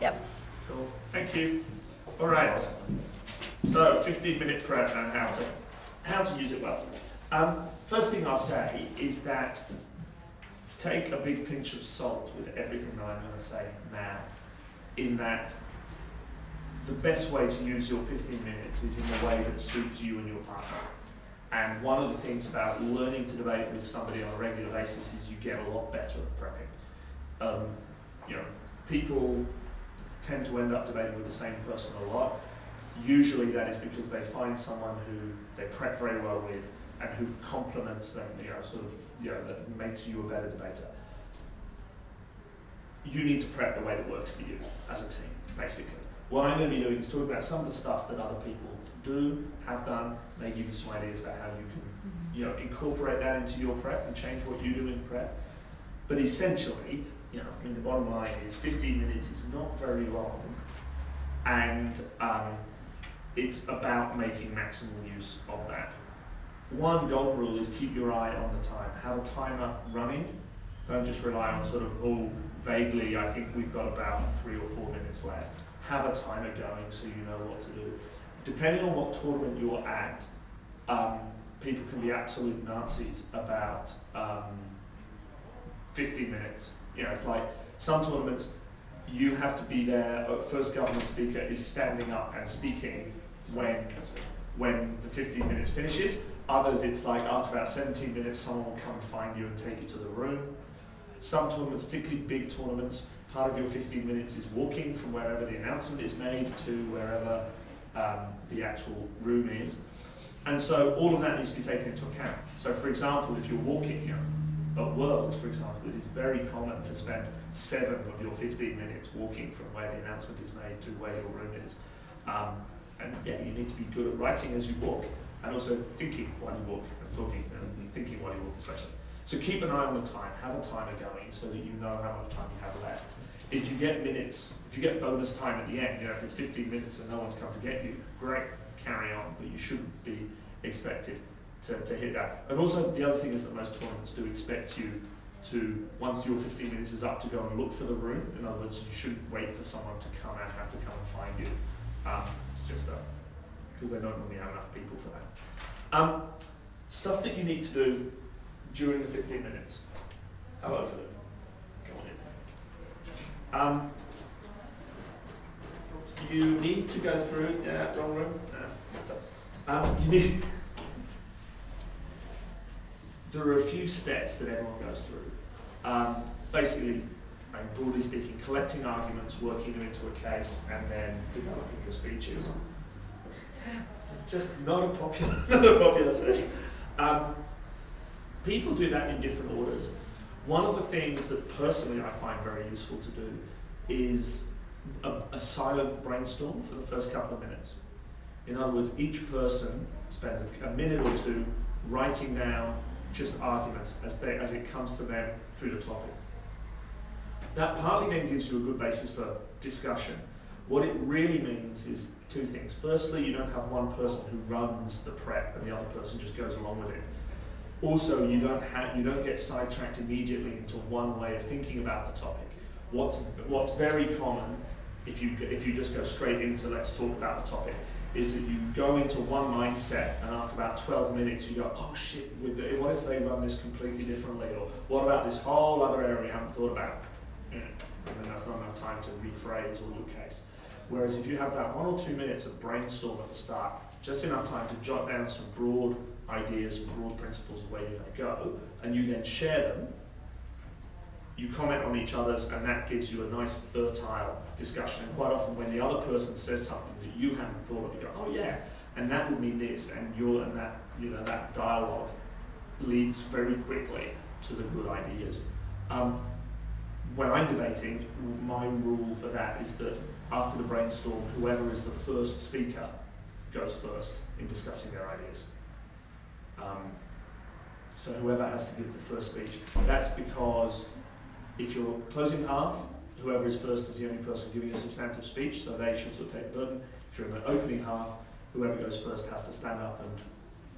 Yep. Cool. Thank you. All right. So 15-minute prep and how to use it well. First thing I'll say is that take a big pinch of salt with everything that I'm going to say now, in that the best way to use your 15 minutes is in a way that suits you and your partner. And one of the things about learning to debate with somebody on a regular basis is you get a lot better at prepping. People tend to end up debating with the same person a lot. Usually that is because they find someone who they prep very well with and who complements them, that makes you a better debater. You need to prep the way that works for you as a team, basically. What I'm going to be doing is talk about some of the stuff that other people do, have done, may give you some ideas about how you can incorporate that into your prep and change what you do in prep. But essentially, the bottom line is 15 minutes is not very long, and it's about making maximal use of that. One golden rule is keep your eye on the time. Have a timer running. Don't just rely on vaguely, I think we've got about 3 or 4 minutes left. Have a timer going so you know what to do. Depending on what tournament you're at, people can be absolute Nazis about 15 minutes. It's like some tournaments, you have to be there, first government speaker is standing up and speaking when the 15 minutes finishes. Others, it's like after about 17 minutes, someone will come and find you and take you to the room. Some tournaments, particularly big tournaments, part of your 15 minutes is walking from wherever the announcement is made to wherever the actual room is. And so all of that needs to be taken into account. So for example, if you're walking, at Worlds, for example, it is very common to spend 7 of your 15 minutes walking from where the announcement is made to where your room is. You need to be good at writing as you walk, and also thinking while you walk, and talking and thinking while you walk especially. So keep an eye on the time, have a timer going so that you know how much time you have left. If you get bonus time at the end, if it's 15 minutes and no one's come to get you, great, carry on, but you shouldn't be expected to hit that. And also the other thing is that most tournaments do expect you to, once your 15 minutes is up, to go and look for the room. In other words, you shouldn't wait for someone to come and have to come and find you. It's just because they don't normally have enough people for that. Stuff that you need to do during the 15 minutes. Hello, Philip. Go on in. You need to go through, wrong room. What's up? There are a few steps that everyone goes through. Basically, broadly speaking, collecting arguments, working them into a case, and then developing your speeches. It's just not a popular thing. People do that in different orders. One of the things that personally I find very useful to do is a silent brainstorm for the first couple of minutes. In other words, each person spends a minute or two writing down just arguments as it comes to them through the topic. That partly then gives you a good basis for discussion. What it really means is 2 things. Firstly, you don't have one person who runs the prep and the other person just goes along with it. Also, you don't get sidetracked immediately into one way of thinking about the topic. What's very common, if you just go straight into let's talk about the topic, is that you go into one mindset and after about 12 minutes you go, oh shit, what if they run this completely differently, or what about this whole other area I haven't thought about? And then that's not enough time to rephrase all your case. Whereas if you have that 1 or 2 minutes of brainstorm at the start, just enough time to jot down some broad ideas, broad principles of where you're going to go, and you then share them, you comment on each other's, and that gives you a nice fertile discussion. And quite often when the other person says something that you haven't thought of, you go, oh yeah, and that would mean this, and that dialogue leads very quickly to the good ideas. When I'm debating, my rule for that is that after the brainstorm, whoever is the first speaker goes first in discussing their ideas. So whoever has to give the first speech. That's because if you're closing half, whoever is first is the only person giving a substantive speech, so they should sort of take the burden. If you're in the opening half, whoever goes first has to stand up and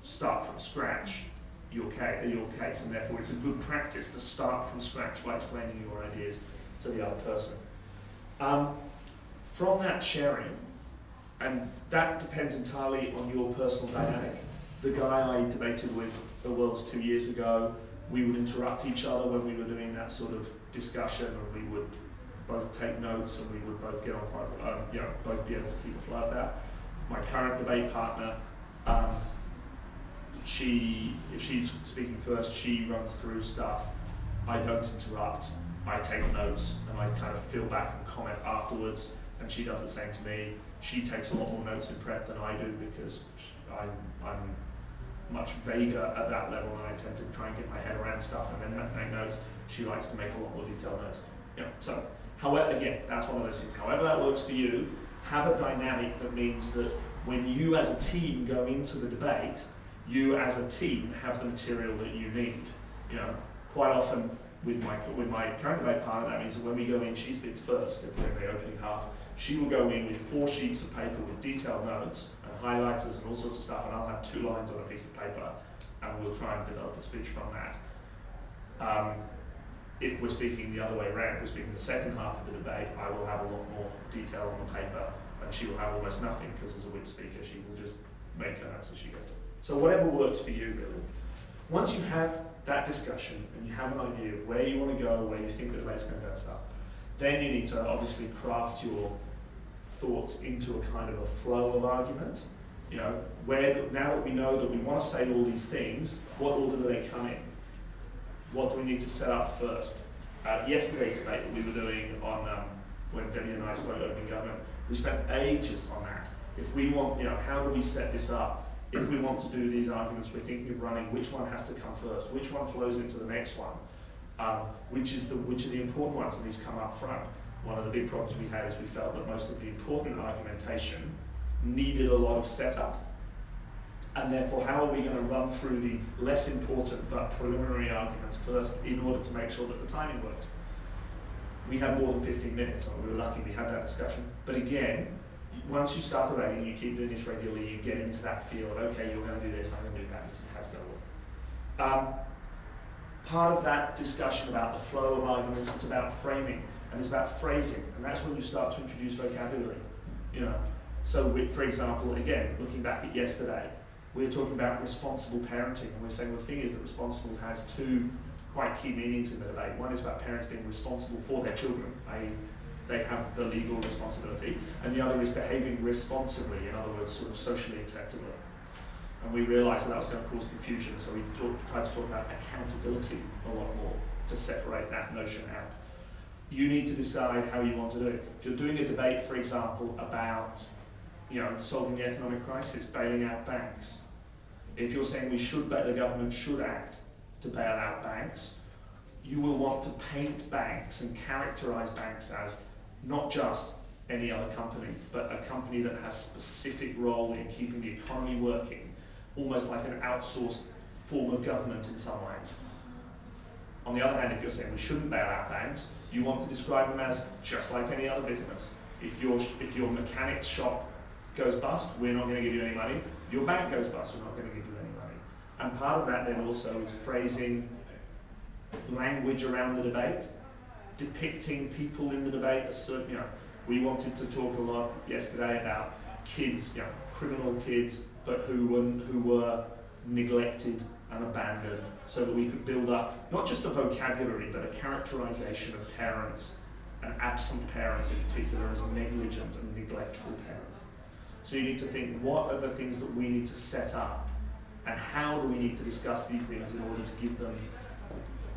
start from scratch your case, and therefore it's a good practice to start from scratch by explaining your ideas to the other person. from that sharing, and that depends entirely on your personal dynamic. The guy I debated with the Worlds 2 years ago, we would interrupt each other when we were doing that sort of discussion, and we would both take notes, and we would both get on quite, both be able to keep a flow of that. My current debate partner, if she's speaking first, she runs through stuff. I don't interrupt. I take notes, and I kind of feel back and comment afterwards, and she does the same to me. She takes a lot more notes in prep than I do because I'm much vaguer at that level, and I tend to try and get my head around stuff and then make notes. She likes to make a lot more detailed notes. So, however, again, that's one of those things. However that works for you, have a dynamic that means that when you as a team go into the debate, you as a team have the material that you need. Quite often with my current debate partner, that means that when we go in, she speaks first. If we're in the opening half, she will go in with 4 sheets of paper with detailed notes and highlighters and all sorts of stuff, and I'll have 2 lines on a piece of paper, and we'll try and develop a speech from that. If we're speaking the other way around, if we're speaking the second half of the debate, I will have a lot more detail on the paper, and she will have almost nothing, because as a whip speaker, she will just make her notes as she goes. So whatever works for you, really. Once you have that discussion, and you have an idea of where you want to go, where you think the debate's going to go and stuff, then you need to obviously craft your thoughts into a kind of a flow of argument. Now that we know that we want to say all these things, what order do they come in? What do we need to set up first? Yesterday's debate that we were doing on when Debbie and I spoke opening government, we spent ages on that. If we want, how do we set this up? If we want to do these arguments we're thinking of running, which one has to come first? Which one flows into the next one? Which are the important ones, and these come up front. One of the big problems we had is we felt that most of the important argumentation needed a lot of setup, and therefore how are we going to run through the less important but preliminary arguments first in order to make sure that the timing works? We had more than 15 minutes, and we were lucky we had that discussion. But again, once you start debating, you keep doing this regularly, you get into that feel of, okay, you're going to do this, I'm going to do that, this is how it's going to work. Part of that discussion about the flow of arguments, it's about framing, and it's about phrasing, and that's when you start to introduce vocabulary. So for example, again, looking back at yesterday, we were talking about responsible parenting, and we're saying the thing is that responsible has 2 quite key meanings in the debate. One is about parents being responsible for their children, i.e. they have the legal responsibility, and the other is behaving responsibly, in other words, sort of socially acceptably. And we realised that was going to cause confusion, so we tried to talk about accountability a lot more to separate that notion out. You need to decide how you want to do it. If you're doing a debate, for example, about solving the economic crisis, bailing out banks, if you're saying the government should act to bail out banks, you will want to paint banks and characterise banks as not just any other company, but a company that has specific role in keeping the economy working, almost like an outsourced form of government in some ways. On the other hand, if you're saying we shouldn't bail out banks, you want to describe them as just like any other business. If your mechanic's shop goes bust, we're not going to give you any money. Your bank goes bust, we're not going to give you any money. And part of that then also is phrasing language around the debate, depicting people in the debate. We wanted to talk a lot yesterday about kids, criminal kids, but who were neglected and abandoned, so that we could build up not just a vocabulary, but a characterization of parents, and absent parents in particular, as negligent and neglectful parents. So you need to think, what are the things that we need to set up, and how do we need to discuss these things in order to give them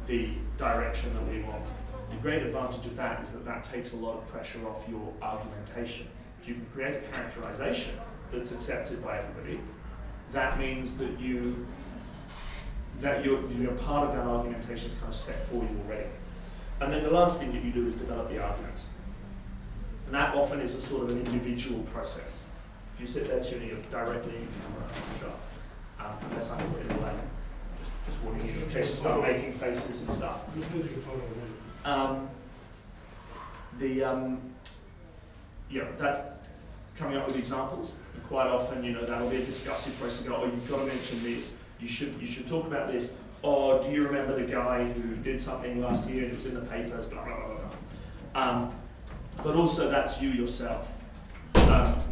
the direction that we want. The great advantage of that is that takes a lot of pressure off your argumentation. If you can create a characterization that's accepted by everybody, that means that you're part of that argumentation is kind of set for you already. And then the last thing that you do is develop the arguments. And that often is a sort of an individual process. If you sit there tuning it directly in camera, sure. Unless I put it in the way. Just warning you in case you start making faces and stuff. That's coming up with examples. And quite often, that'll be a discussive process. Oh, you've got to mention this. You should talk about this. Or do you remember the guy who did something last year and it was in the papers? Blah blah blah blah. But also that's you yourself.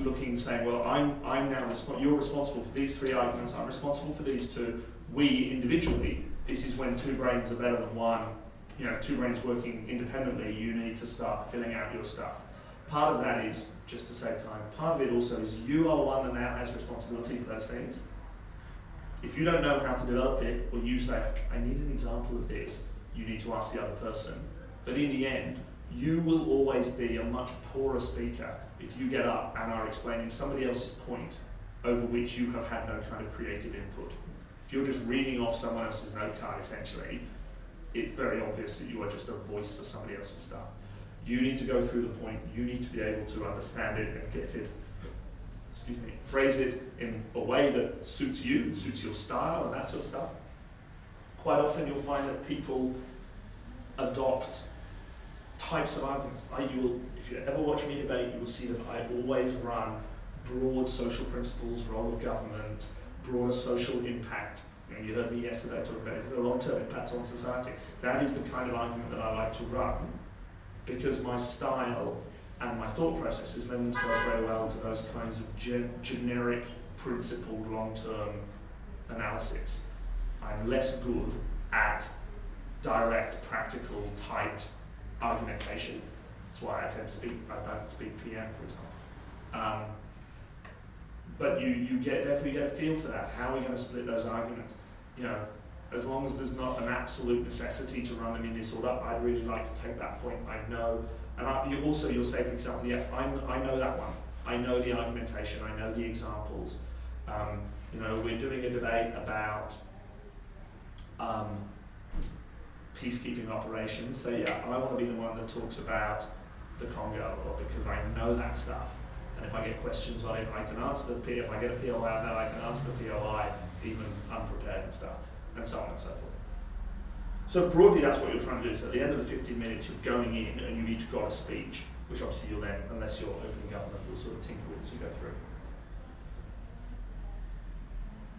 Looking, saying, well, I'm now you're responsible for these 3 arguments, I'm responsible for these 2. We individually, this is when 2 brains are better than 1. 2 brains working independently, you need to start filling out your stuff. Part of that is just to save time. Part of it also is you are the one that now has responsibility for those things. If you don't know how to develop it, or you say, I need an example of this, you need to ask the other person. But in the end, you will always be a much poorer speaker if you get up and are explaining somebody else's point over which you have had no kind of creative input. If you're just reading off someone else's note card, essentially, it's very obvious that you are just a voice for somebody else's stuff. You need to go through the point, you need to be able to understand it and get it, phrase it in a way that suits you, suits your style and that sort of stuff. Quite often you'll find that people adopt types of arguments. If you ever watch me debate, you will see that I always run broad social principles, role of government, broader social impact. You heard me yesterday talking about the long-term impacts on society. That is the kind of argument that I like to run, because my style and my thought processes lend themselves very well to those kinds of generic, principled, long-term analysis. I'm less good at direct, practical, tight argumentation. That's why I don't speak PM, for example. But therefore you get a feel for that. How are we going to split those arguments? As long as there's not an absolute necessity to run them in this order, I'd really like to take that point. I know, and you'll say, for example, I know that one. I know the argumentation. I know the examples. We're doing a debate about peacekeeping operations. So I want to be the one that talks about the Congo, because I know that stuff. And if I get questions on it, I can answer if I get a POI on that, I can answer the POI, even unprepared and stuff, and so on and so forth. So broadly, that's what you're trying to do. So at the end of the 15 minutes, you're going in and you've each got a speech, which obviously you'll then, unless you're open government, you'll sort of tinker with as you go through.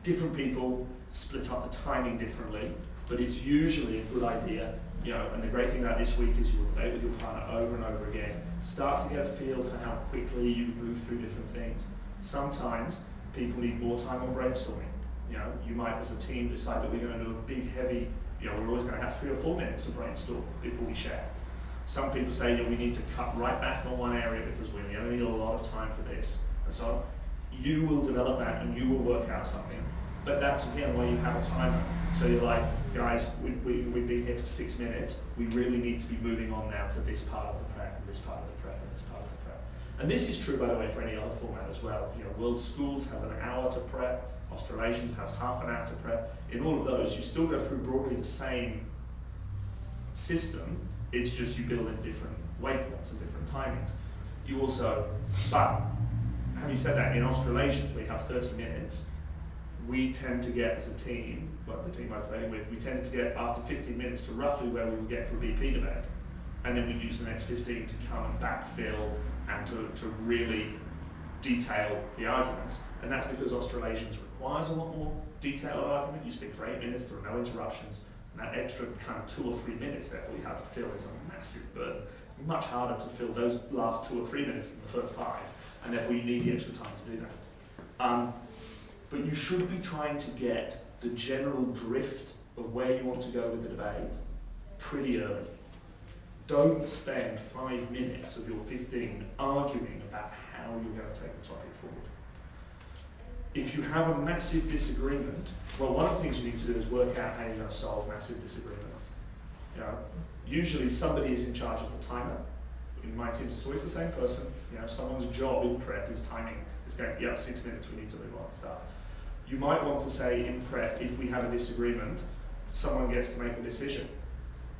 Different people split up the timing differently, but it's usually a good idea. And the great thing about this week is you'll debate with your partner over and over again. Start to get a feel for how quickly you move through different things. Sometimes people need more time on brainstorming. You might, as a team, decide that we're going to do a big, heavy, we're always going to have 3 or 4 minutes of brainstorm before we share. Some people say, we need to cut right back on one area because we only need a lot of time for this. And so you will develop that and you will work out something. But that's, again, why you have a timer. So you're like, guys, we've been here for 6 minutes. We really need to be moving on now to this part of the prep, and this part of the prep, and this part of the prep. And this is true, by the way, for any other format as well. World Schools has an hour to prep. Australasians has half an hour to prep. In all of those, you still go through broadly the same system. It's just you build in different waypoints and different timings. You also, but having said that, in Australasians, we have 30 minutes. We tend to get, as a team, the team I was debating with, we tended to get after 15 minutes to roughly where we would get for a BP debate. And then we'd use the next 15 to come and backfill and to really detail the arguments. And that's because Australasians requires a lot more detail of argument. You speak for 8 minutes, there are no interruptions, and that extra kind of 2 or 3 minutes, therefore, you have to fill is a massive burden. It's much harder to fill those last 2 or 3 minutes than the first 5, and therefore you need the extra time to do that. But you should be trying to get the general drift of where you want to go with the debate pretty early. Don't spend 5 minutes of your 15 arguing about how you're going to take the topic forward. If you have a massive disagreement, one of the things you need to do is work out how you're going to solve massive disagreements. Usually somebody is in charge of the timer. In my teams, it's always the same person. Someone's job in prep is timing. It's going, 6 minutes, we need to move on and stuff. You might want to say in prep, if we have a disagreement, someone gets to make the decision.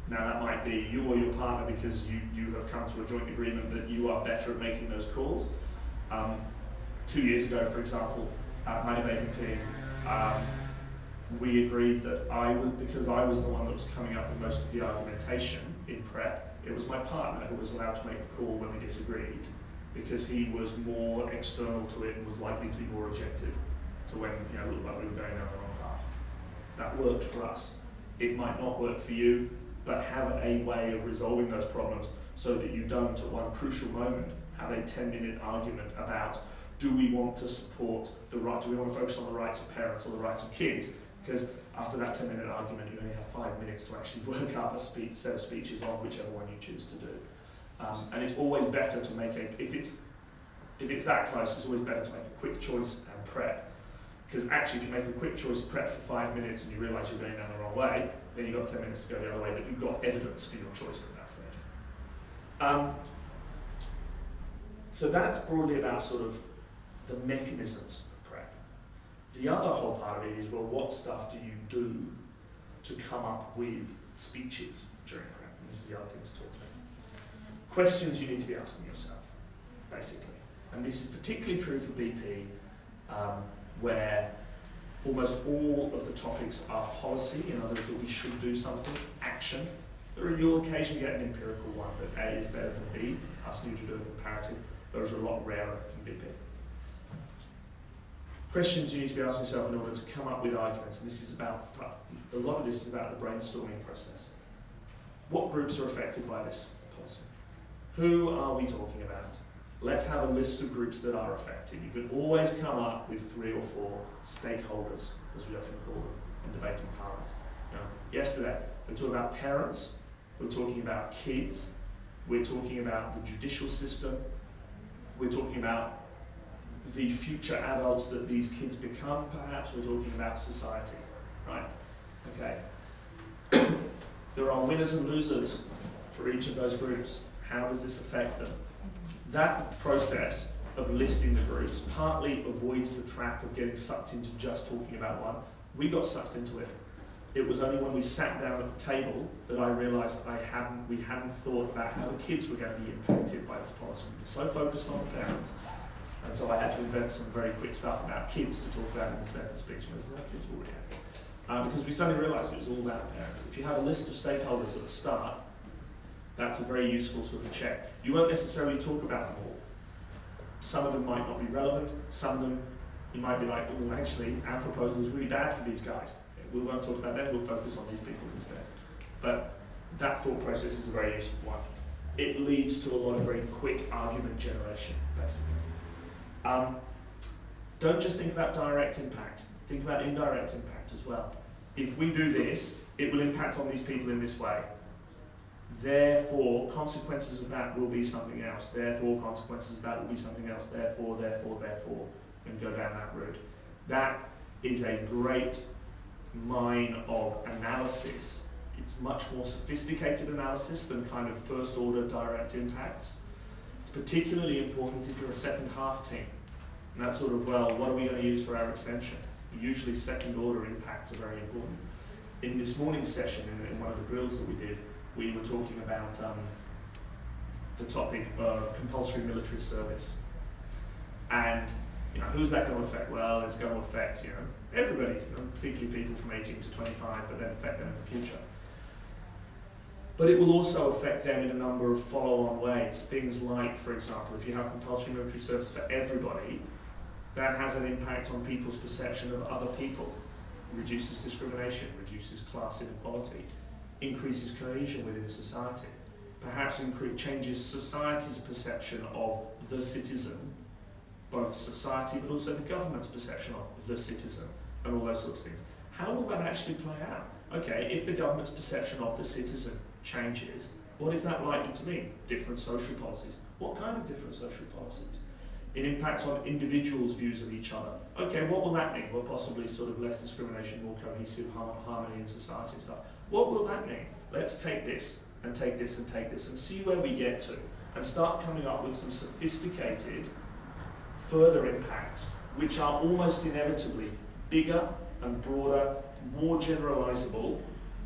Now that might be you or your partner because you have come to a joint agreement that you are better at making those calls. 2 years ago, for example, at my debating team, we agreed that because I was the one that was coming up with most of the argumentation in prep, it was my partner who was allowed to make the call when we disagreed, because he was more external to it and was likely to be more objective to when it looked like we were going down the wrong path. That worked for us. It might not work for you, but have a way of resolving those problems so that you don't, at one crucial moment, have a 10-minute argument about, do we want to support the right, do we want to focus on the rights of parents or the rights of kids? Because after that 10-minute argument, you only have 5 minutes to actually work up a set of speeches on whichever one you choose to do. And it's always better to make if it's that close, it's always better to make a quick choice and prep. Because actually, if you make a quick choice, prep for 5 minutes, and you realise you're going down the wrong way, then you've got 10 minutes to go the other way, but you've got evidence for your choice at that stage. So that's broadly about sort of the mechanisms of prep. The other whole part of it is, well, what stuff do you do to come up with speeches during prep? And this is the other thing to talk about. Questions you need to be asking yourself, basically. And this is particularly true for BP, where almost all of the topics are policy, in other words, that we should do something, action. You'll occasionally get an empirical one, that A is better than B, asking you to do a comparative. Those are a lot rarer in BP. Questions you need to be asking yourself in order to come up with arguments, and this is about, a lot of this is about the brainstorming process. What groups are affected by this policy? Who are we talking about? Let's have a list of groups that are affected. You can always come up with 3 or 4 stakeholders, as we often call them, in debating parliament. Yesterday, we talked about parents, we're talking about kids, we're talking about the judicial system, we're talking about the future adults that these kids become, perhaps, we're talking about society, right? Okay. There are winners and losers for each of those groups. How does this affect them? That process of listing the groups partly avoids the trap of getting sucked into just talking about one. We got sucked into it. It was only when we sat down at the table that I realised we hadn't thought about how the kids were going to be impacted by this policy. We were so focused on the parents, and so I had to invent some very quick stuff about kids to talk about in the second speech, and there's kids will react. Because we suddenly realised it was all about parents. If you have a list of stakeholders at the start, that's a very useful sort of check. You won't necessarily talk about them all. Some of them might not be relevant, some of them you might be like, oh, actually, our proposal is really bad for these guys. We won't talk about them, we'll focus on these people instead. But that thought process is a very useful one. It leads to a lot of very quick argument generation, basically. Don't just think about direct impact, think about indirect impact as well. If we do this, it will impact on these people in this way. Therefore, consequences of that will be something else. Therefore, consequences of that will be something else. Therefore, and go down that route. That is a great mine of analysis. It's much more sophisticated analysis than kind of first order direct impacts. It's particularly important if you're a second half team. And that's sort of, well, what are we going to use for our extension? Usually second order impacts are very important. In this morning's session, in one of the drills that we did, we were talking about the topic of compulsory military service. And who's that going to affect? Well, it's going to affect everybody, particularly people from 18 to 25, but then affect them in the future. But it will also affect them in a number of follow-on ways. Things like, for example, if you have compulsory military service for everybody, that has an impact on people's perception of other people. Reduces discrimination, reduces class inequality, increases cohesion within society, perhaps changes society's perception of the citizen, both society but also the government's perception of the citizen, and all those sorts of things. How will that actually play out? Okay, if the government's perception of the citizen changes, what is that likely to mean? Different social policies. What kind of different social policies? It impacts on individuals' views of each other. Okay, what will that mean? Well, possibly sort of less discrimination, more cohesive harmony in society and stuff. What will that mean? Let's take this and take this and take this and see where we get to and start coming up with some sophisticated further impacts, which are almost inevitably bigger and broader, more generalizable,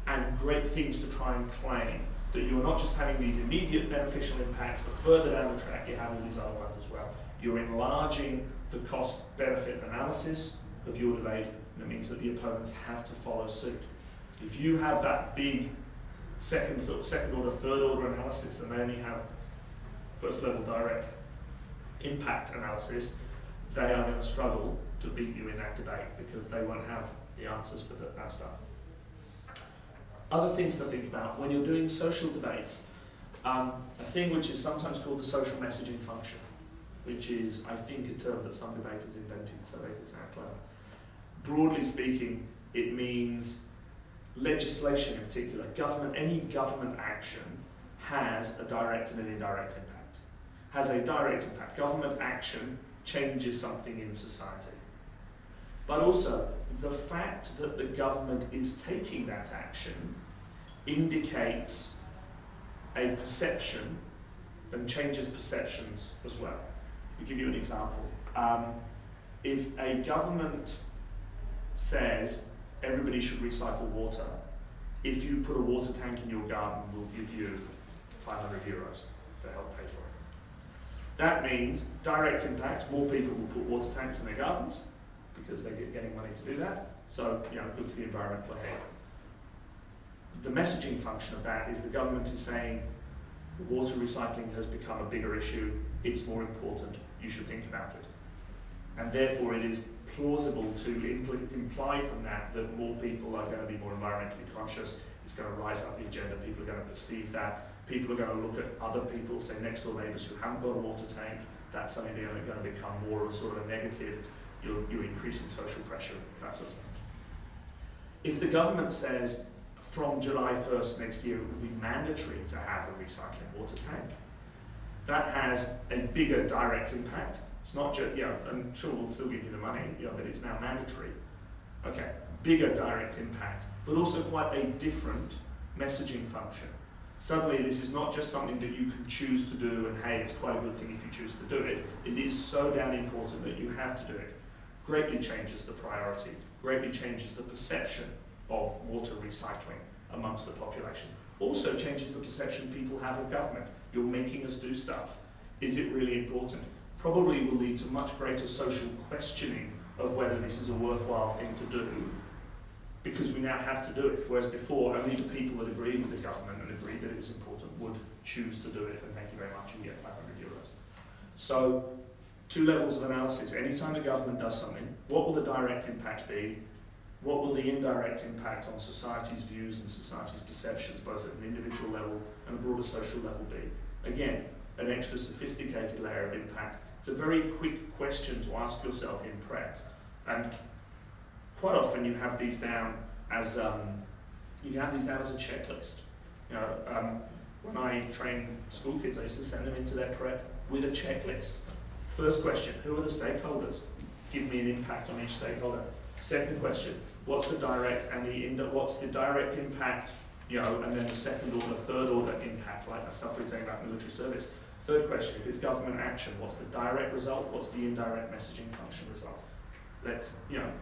and great things to try and claim. That you're not just having these immediate beneficial impacts, but further down the track you have all these other ones as well. You're enlarging the cost-benefit analysis of your debate, and it means that the opponents have to follow suit. If you have that big second order, third order analysis, and they only have first level direct impact analysis, they are going to struggle to beat you in that debate because they won't have the answers for that stuff. Other things to think about when you're doing social debates. a thing which is sometimes called the social messaging function, which is, I think, a term that some debaters invented so they could sound clever. Broadly speaking, it means legislation in particular. Any government action has a direct and an indirect impact. Has a direct impact. Government action changes something in society. But also, the fact that the government is taking that action indicates a perception and changes perceptions as well. I'll give you an example. If a government says everybody should recycle water, if you put a water tank in your garden, we'll give you €500 to help pay for it. That means direct impact, more people will put water tanks in their gardens because they're getting money to do that. So, good for the environmental ahead. The messaging function of that is the government is saying water recycling has become a bigger issue, it's more important, you should think about it. And therefore it is plausible to imply from that more people are going to be more environmentally conscious, it's going to rise up the agenda, people are going to perceive that, people are going to look at other people, say next door neighbours who haven't got a water tank, that's something they're going to become more of a sort of a negative, you're increasing social pressure, that sort of stuff. If the government says from July 1st next year it will be mandatory to have a recycling water tank, that has a bigger direct impact. It's not just, I'm sure we'll still give you the money, but it's now mandatory. Okay, bigger direct impact, but also quite a different messaging function. Suddenly this is not just something that you can choose to do and hey, it's quite a good thing if you choose to do it. It is so damn important that you have to do it. Greatly changes the priority, greatly changes the perception of water recycling amongst the population. Also changes the perception people have of government. You're making us do stuff. Is it really important? Probably will lead to much greater social questioning of whether this is a worthwhile thing to do, because we now have to do it, whereas before only the people that agreed with the government and agreed that it was important would choose to do it, and thank you very much, and get €500. So, 2 levels of analysis. Anytime the government does something, what will the direct impact be? What will the indirect impact on society's views and society's perceptions, both at an individual level and a broader social level be? Again, an extra sophisticated layer of impact. It's a very quick question to ask yourself in prep. And quite often you have these down as a checklist. When I train school kids, I used to send them into their prep with a checklist. First question, who are the stakeholders? Give me an impact on each stakeholder. Second question, what's the direct and what's the direct impact, and then the second order, third order impact, like the stuff we're saying about military service. Third question, if it's government action, what's the direct result, what's the indirect messaging function result? Let's,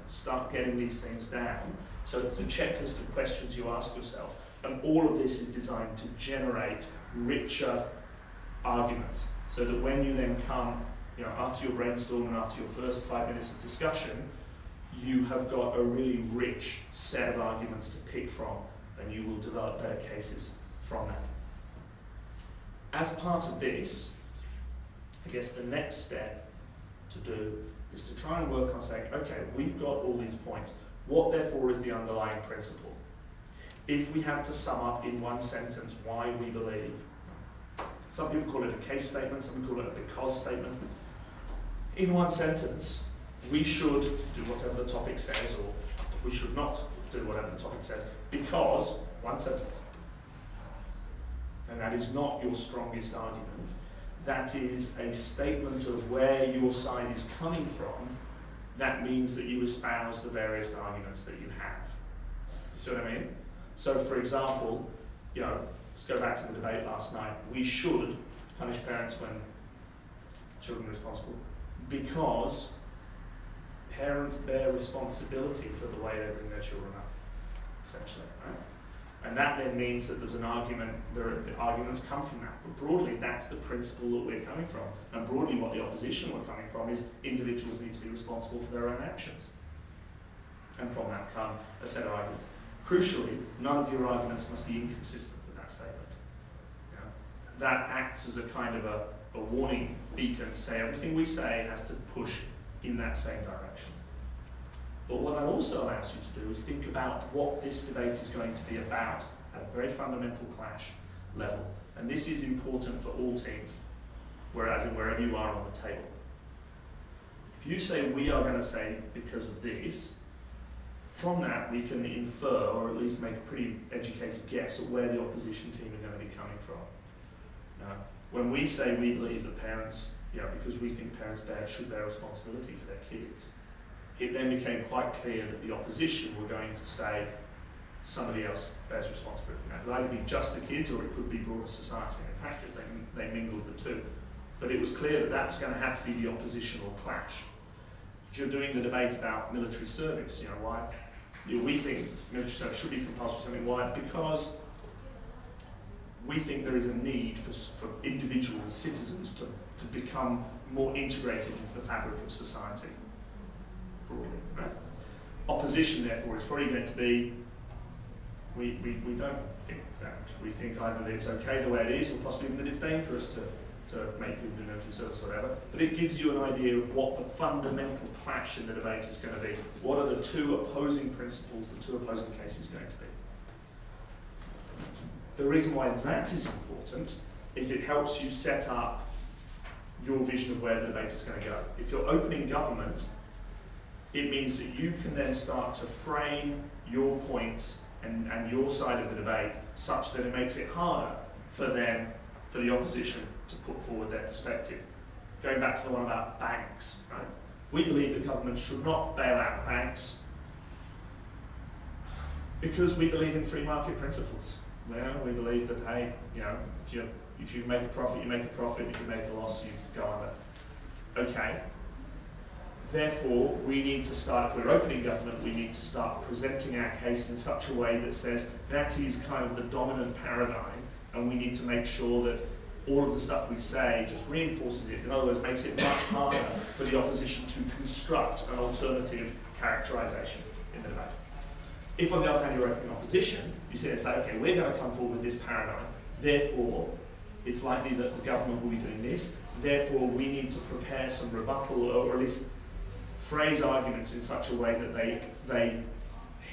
start getting these things down. So it's a checklist of questions you ask yourself, and all of this is designed to generate richer arguments, so that when you then come, after your brainstorm and after your first 5 minutes of discussion, you have got a really rich set of arguments to pick from, and you will develop better cases from that. As part of this, I guess the next step to do is to try and work on saying, okay, we've got all these points. What therefore is the underlying principle? If we had to sum up in one sentence why we believe, some people call it a case statement, some people call it a because statement. In one sentence, we should do whatever the topic says, or we should not do whatever the topic says, because, one sentence. And that is not your strongest argument. That is a statement of where your side is coming from. That means that you espouse the various arguments that you have. You see what I mean? So, for example, let's go back to the debate last night. We should punish parents when children are responsible, because parents bear responsibility for the way they bring their children up, essentially, right? And that then means that there's an argument, the arguments come from that. But broadly, that's the principle that we're coming from. And broadly, what the opposition we're coming from is individuals need to be responsible for their own actions. And from that come a set of arguments. Crucially, none of your arguments must be inconsistent with that statement. That acts as a kind of a warning beacon to say everything we say has to push in that same direction. But what that also allows you to do is think about what this debate is going to be about at a very fundamental clash level. and this is important for all teams, whereas in wherever you are on the table. If you say, we are going to say because of this, from that we can infer, or at least make a pretty educated guess at where the opposition team are going to be coming from. Now, when we say we believe that parents, because we think parents should bear responsibility for their kids, it then became quite clear that the opposition were going to say somebody else bears responsibility. Now, it could either be just the kids or it could be broader society. In practice, they mingled the two. But it was clear that that was going to have to be the oppositional clash. If you're doing the debate about military service, why? We think military service should be compulsory. Something why? Because we think there is a need for individual citizens to become more integrated into the fabric of society, broadly. Right? Opposition, therefore, is probably going to be, we don't think that. We think either that it's okay the way it is, or possibly even that it's dangerous to make people do military service or whatever. But it gives you an idea of what the fundamental clash in the debate is going to be. What are the two opposing principles, the two opposing cases going to be? The reason why that is important is it helps you set up your vision of where the debate is going to go. If you're opening government, it means that you can then start to frame your points and your side of the debate such that it makes it harder for the opposition to put forward their perspective. Going back to the one about banks, right? We believe that government should not bail out banks because we believe in free market principles. We believe that, hey, if you make a profit, you make a profit. If you make a loss, you go under. Okay. Therefore, we need to start, if we're opening government, we need to start presenting our case in such a way that says that is kind of the dominant paradigm, and we need to make sure that all of the stuff we say just reinforces it. In other words, makes it much harder for the opposition to construct an alternative characterisation in the debate. If, on the other hand, you're opening opposition, you sit and say, okay, we're going to come forward with this paradigm, therefore, it's likely that the government will be doing this, therefore, we need to prepare some rebuttal, or at least phrase arguments in such a way that they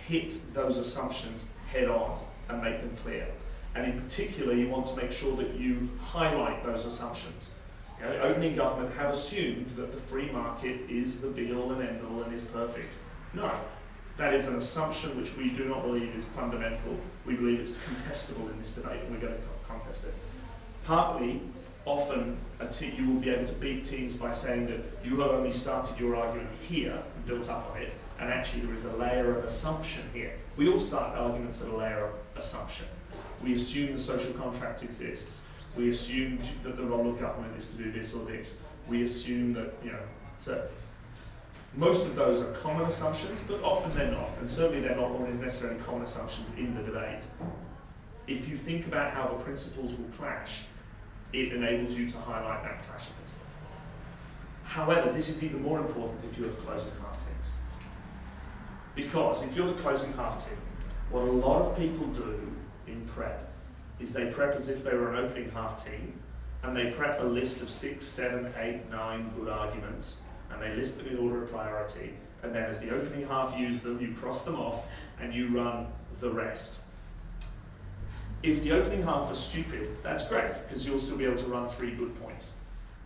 hit those assumptions head on and make them clear. And in particular, you want to make sure that you highlight those assumptions. Opening government have assumed that the free market is the be-all and end-all and is perfect. No, that is an assumption which we do not believe is fundamental. We believe it's contestable in this debate, and we're going to contest it. Partly, often, you will be able to beat teams by saying that you have only started your argument here and built up on it, and actually there is a layer of assumption here. We all start arguments at a layer of assumption. We assume the social contract exists. We assume that the role of government is to do this or this. We assume that, so most of those are common assumptions, but often they're not. And certainly they're not always necessarily common assumptions in the debate. If you think about how the principles will clash, it enables you to highlight that clash of principles. However, this is even more important if you're the closing half teams. Because if you're the closing half team, what a lot of people do in prep is they prep as if they were an opening half team, and they prep a list of 6, 7, 8, 9 good arguments, and they list them in order of priority, and then as the opening half use them, you cross them off and you run the rest. If the opening half are stupid, that's great, because you'll still be able to run 3 good points.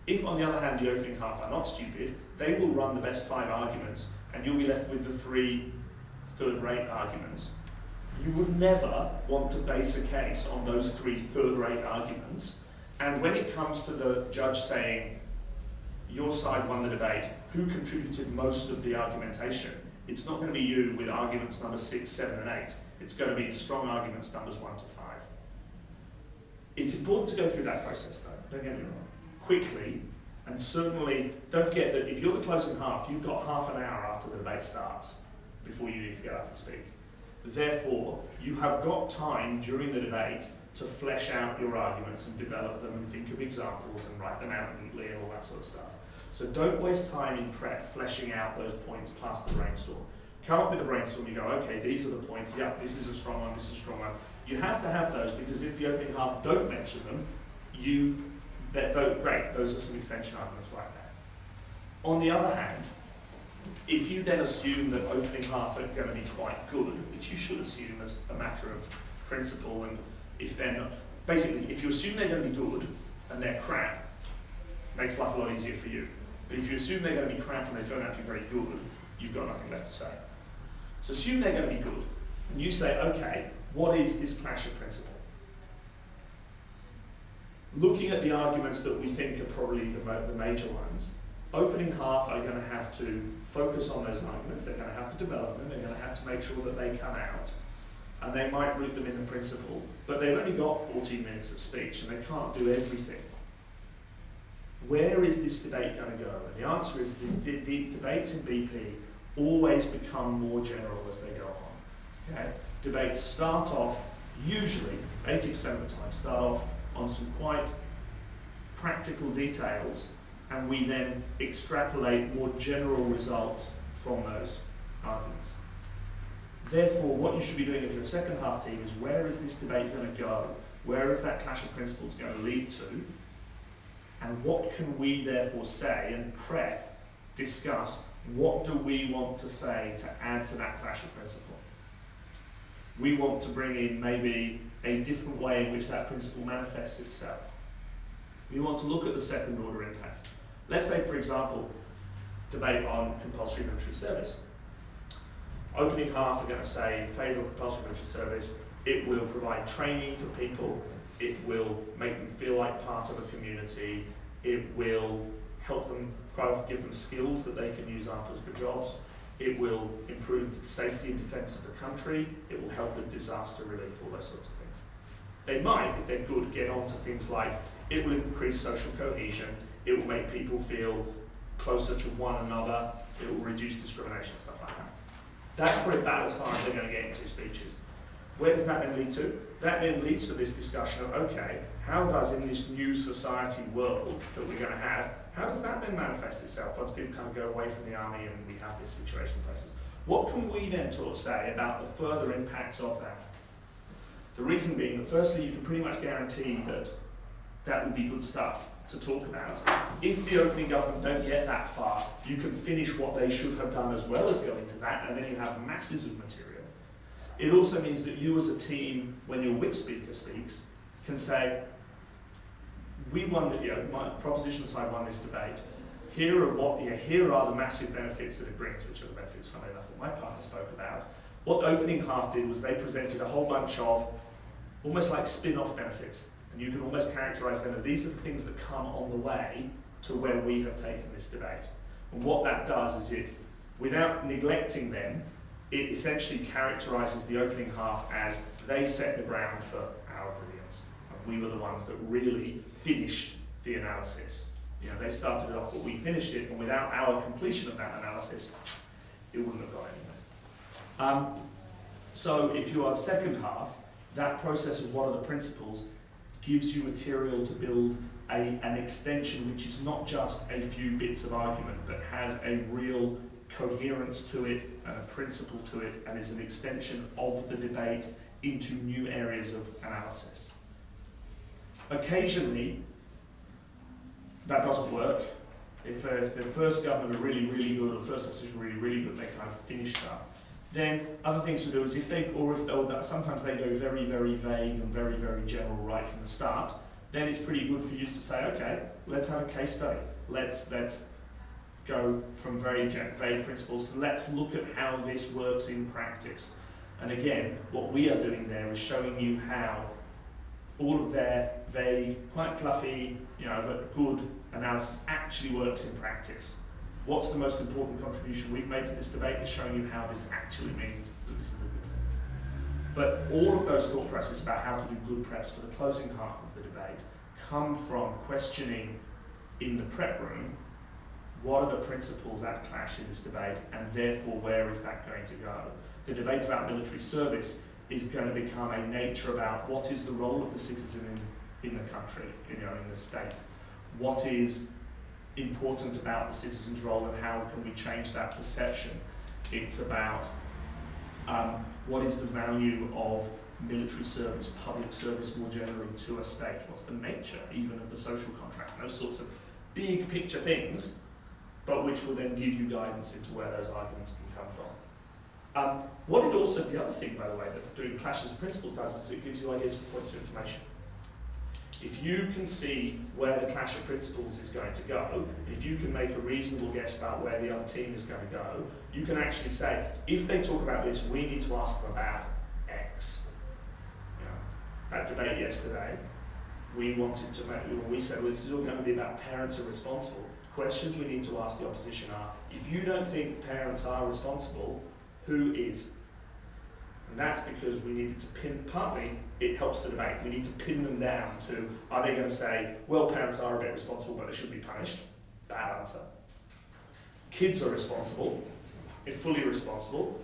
If, on the other hand, the opening half are not stupid, they will run the best 5 arguments, and you'll be left with the 3 third-rate arguments. You would never want to base a case on those 3 third-rate arguments, and when it comes to the judge saying, your side won the debate, who contributed most of the argumentation, it's not going to be you with arguments number 6, 7, and 8. It's going to be strong arguments numbers 1 to 5. It's important to go through that process, though, don't get me wrong, quickly, and certainly don't forget that if you're the closing half, you've got half an hour after the debate starts before you need to get up and speak. Therefore, you have got time during the debate to flesh out your arguments and develop them and think of examples and write them out neatly and all that sort of stuff. So don't waste time in prep fleshing out those points past the brainstorm. Come up with a brainstorm, you go, okay, these are the points, yeah, this is a strong one, this is a strong one. You have to have those because if the opening half don't mention them, great, those are some extension arguments right there. On the other hand, if you then assume that opening half are going to be quite good, which you should assume as a matter of principle, and if they're not, basically, if you assume they're going to be good and they're crap, makes life a lot easier for you. But if you assume they're going to be crap and they turn out to be very good, you've got nothing left to say. So assume they're going to be good, and you say, okay, what is this clash of principle? Looking at the arguments that we think are probably the major ones, opening half are going to have to focus on those arguments, they're going to have to develop them, they're going to have to make sure that they come out, and they might root them in the principle, but they've only got 14 minutes of speech and they can't do everything. Where is this debate going to go? And the answer is the debates in BP always become more general as they go on. Okay? Debates start off, usually, 80% of the time, start off on some quite practical details, and we then extrapolate more general results from those arguments. Therefore, what you should be doing if you're a second half team is, where is this debate going to go? Where is that clash of principles going to lead to? And what can we therefore say and prep, discuss, what do we want to say to add to that clash of principle? We want to bring in maybe a different way in which that principle manifests itself. We want to look at the second order impacts. Let's say, for example, debate on compulsory military service. Opening half are going to say in favour of compulsory military service, it will provide training for people, it will make them feel like part of a community, it will help them, quite often give them skills that they can use afterwards for jobs, it will improve the safety and defence of the country, it will help with disaster relief, all those sorts of things. They might, if they're good, get on to things like it will increase social cohesion, it will make people feel closer to one another, it will reduce discrimination, stuff like that. That's probably about as far as they're going to get in two speeches. Where does that then lead to? That then leads to this discussion of, okay, how does in this new society world that we're going to have, how does that then manifest itself once people kind of go away from the army and we have this situation in places? What can we then say about the further impacts of that? The reason being that firstly, you can pretty much guarantee that that would be good stuff to talk about. If the opening government don't get that far, you can finish what they should have done as well as go into that, and then you have masses of material. It also means that you as a team, when your whip speaker speaks, can say, we won my proposition side won this debate. Here are the massive benefits that it brings, which are the benefits, funnily enough, that my partner spoke about. What the opening half did was they presented a whole bunch of almost like spin-off benefits. And you can almost characterise them as these are the things that come on the way to where we have taken this debate. And what that does is it, without neglecting them, it essentially characterises the opening half as they set the ground for our brilliance. And we were the ones that really finished the analysis. You know, they started it off, but we finished it, and without our completion of that analysis, it wouldn't have gone anywhere. So if you are the second half, that process of what are the principles gives you material to build an extension which is not just a few bits of argument, but has a real coherence to it and a principle to it, and is an extension of the debate into new areas of analysis. Occasionally, that doesn't work. If the first government are really, really good, or the first opposition really, really good, they kind of finish stuff. Then other things to do is sometimes they go very, very vague and very, very general right from the start. Then it's pretty good for you to say, okay, let's have a case study. Let's go from very vague principles to let's look at how this works in practice. And again, what we are doing there is showing you how all of their vague, quite fluffy, but good analysis actually works in practice. What's the most important contribution we've made to this debate is showing you how this actually means that this is a good thing. But all of those thought processes about how to do good preps for the closing half of the debate come from questioning in the prep room, what are the principles that clash in this debate, and therefore where is that going to go? The debate about military service is going to become a nature about what is the role of the citizen in the country, in the state. What is important about the citizen's role and how can we change that perception? It's about what is the value of military service, public service more generally to a state? What's the nature even of the social contract? Those sorts of big picture things, but which will then give you guidance into where those arguments can come from. The other thing, by the way, that doing clashes of principles does is it gives you ideas for points of information. If you can see where the clash of principles is going to go, if you can make a reasonable guess about where the other team is going to go, you can actually say, if they talk about this, we need to ask them about X. You know, that debate yesterday, we wanted to make, we said, well, this is all going to be about parents are responsible. Questions we need to ask the opposition are, if you don't think parents are responsible, who is? And that's because we needed to pin, partly it helps the debate, we need to pin them down to, are they going to say, well, parents are a bit responsible but they should be punished? Bad answer. Kids are responsible, fully responsible.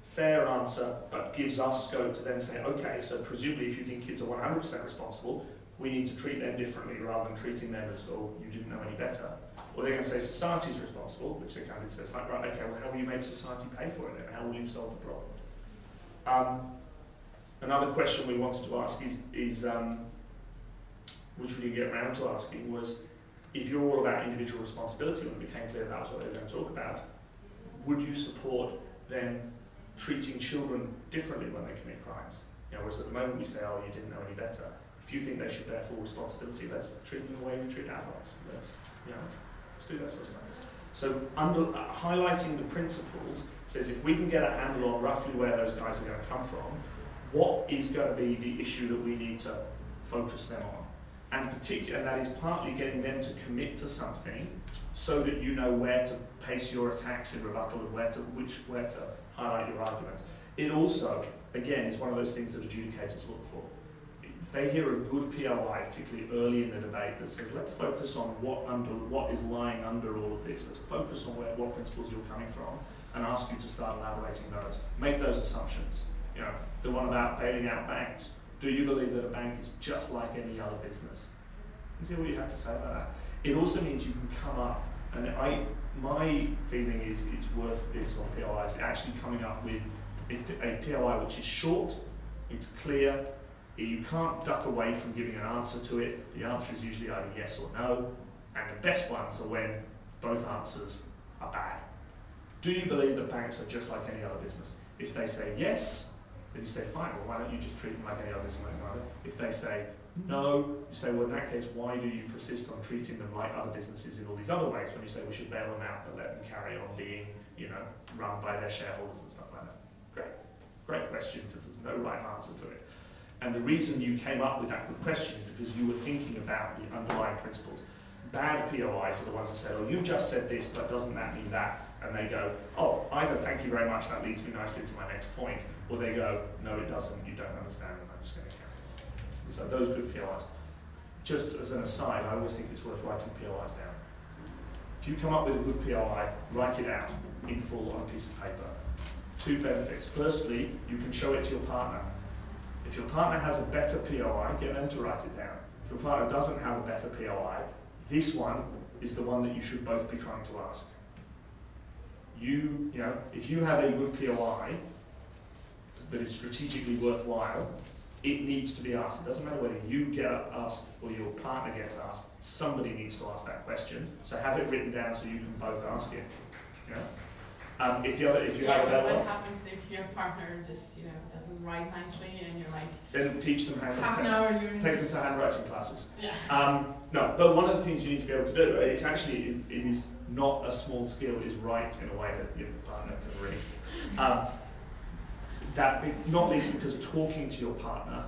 Fair answer, but gives us scope to then say, okay, so presumably if you think kids are 100% responsible, we need to treat them differently rather than treating them as though you didn't know any better. Or they're going to say society's responsible, which they kind of says, like, right, okay, well, how will you make society pay for it and how will you solve the problem? Another question we wanted to ask is which we didn't get around to asking, was if you're all about individual responsibility, when it became clear that was what they were going to talk about, would you support then treating children differently when they commit crimes? You know, whereas at the moment we say, oh, you didn't know any better. If you think they should bear full responsibility, let's treat them the way we treat adults. Let's do that sort of stuff. So highlighting the principles says if we can get a handle on roughly where those guys are going to come from, what is going to be the issue that we need to focus them on? And particularly, that is partly getting them to commit to something so that you know where to pace your attacks in rebuttal and where to highlight your arguments. It also, again, is one of those things that adjudicators look for. They hear a good POI, particularly early in the debate, that says, let's focus on what is lying under all of this. Let's focus on what principles you're coming from and ask you to start elaborating those. Make those assumptions. You know, the one about bailing out banks. Do you believe that a bank is just like any other business? You see what you have to say about that. It also means you can come up, and my feeling is it's worth this on POIs, actually coming up with a POI which is short, it's clear, you can't duck away from giving an answer to it. The answer is usually either yes or no, and the best ones are when both answers are bad. Do you believe that banks are just like any other business? If they say yes, then you say fine, well why don't you just treat them like any other business? If they say no, you say, well in that case, why do you persist on treating them like other businesses in all these other ways when you say we should bail them out but let them carry on being, run by their shareholders and stuff like that? Great question, because there's no right answer to it. And the reason you came up with that good question is because you were thinking about the underlying principles. Bad POIs are the ones that say, oh, you just said this, but doesn't that mean that? And they go, oh, either thank you very much, that leads me nicely to my next point, or they go, no, it doesn't, you don't understand, and I'm just going to count. So those good POIs. Just as an aside, I always think it's worth writing POIs down. If you come up with a good POI, write it out in full on a piece of paper. Two benefits. Firstly, you can show it to your partner. If your partner has a better POI, get them to write it down. If your partner doesn't have a better POI, this one is the one that you should both be trying to ask. If you have a good POI that is strategically worthwhile, it needs to be asked. It doesn't matter whether you get asked or your partner gets asked, somebody needs to ask that question. So have it written down so you can both ask it. If you have a better one, what happens if your partner just doesn't write nicely and you're like, then teach them half an hour take them to handwriting classes. Yeah. No, but one of the things you need to be able to do, it's actually it is not a small skill, is write in a way that your partner can read. Not least because talking to your partner,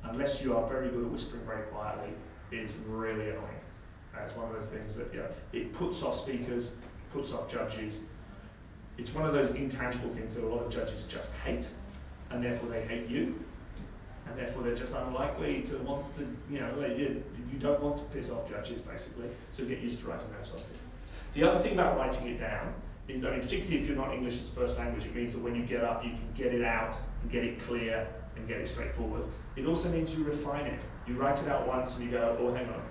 unless you are very good at whispering very quietly, is really annoying. It's one of those things that it puts off speakers, puts off judges. It's one of those intangible things that a lot of judges just hate, and therefore they hate you, and therefore they're just unlikely to want to, you don't want to piss off judges, basically, so get used to writing that sort of thing. The other thing about writing it down is, particularly if you're not English as first language, it means that when you get up, you can get it out and get it clear and get it straightforward. It also means you refine it. You write it out once and you go, oh, hang on,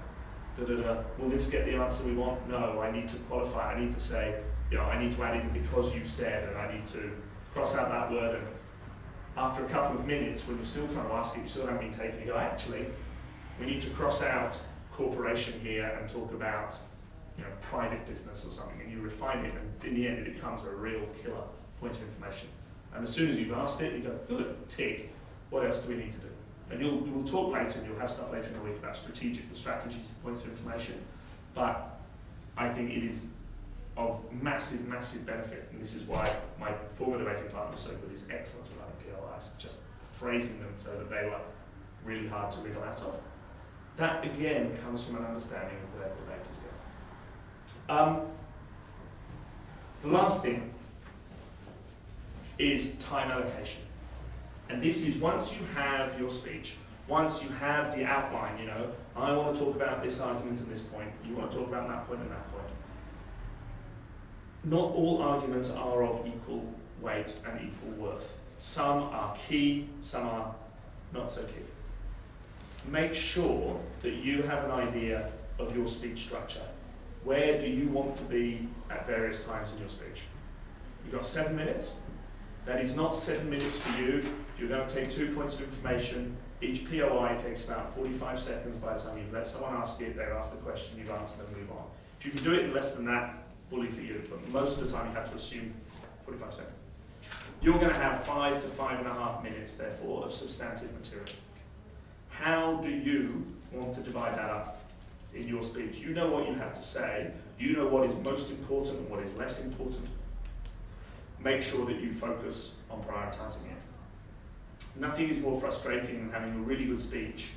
will this get the answer we want? No, I need to qualify, I need to say, I need to add in because you said, and I need to cross out that word, and after a couple of minutes, when you're still trying to ask it, you still haven't been taken, you go, actually, we need to cross out corporation here and talk about private business or something, and you refine it, and in the end it becomes a real killer point of information. And as soon as you've asked it, you go, good, tick, what else do we need to do? And we'll talk later, and you'll have stuff later in the week about the strategies, points of information. But I think it is of massive, massive benefit, and this is why my former debating partner was so good. He's excellent at running PLIs, just phrasing them so that they were really hard to wriggle out of. That again comes from an understanding of where debate is going. The last thing is time allocation. And this is once you have your speech, once you have the outline, you know, I want to talk about this argument and this point, you want to talk about that point and that point. Not all arguments are of equal weight and equal worth. Some are key, some are not so key. Make sure that you have an idea of your speech structure. Where do you want to be at various times in your speech? You've got 7 minutes. That is not 7 minutes for you. If you're going to take 2 points of information, each POI takes about 45 seconds by the time you've let someone ask it, they've asked the question, you've answered and move on. If you can do it in less than that, bully for you, but most of the time you have to assume 45 seconds. You're going to have 5 to 5.5 minutes, therefore, of substantive material. How do you want to divide that up in your speech? You know what you have to say, you know what is most important and what is less important. Make sure that you focus on prioritising it. Nothing is more frustrating than having a really good speech,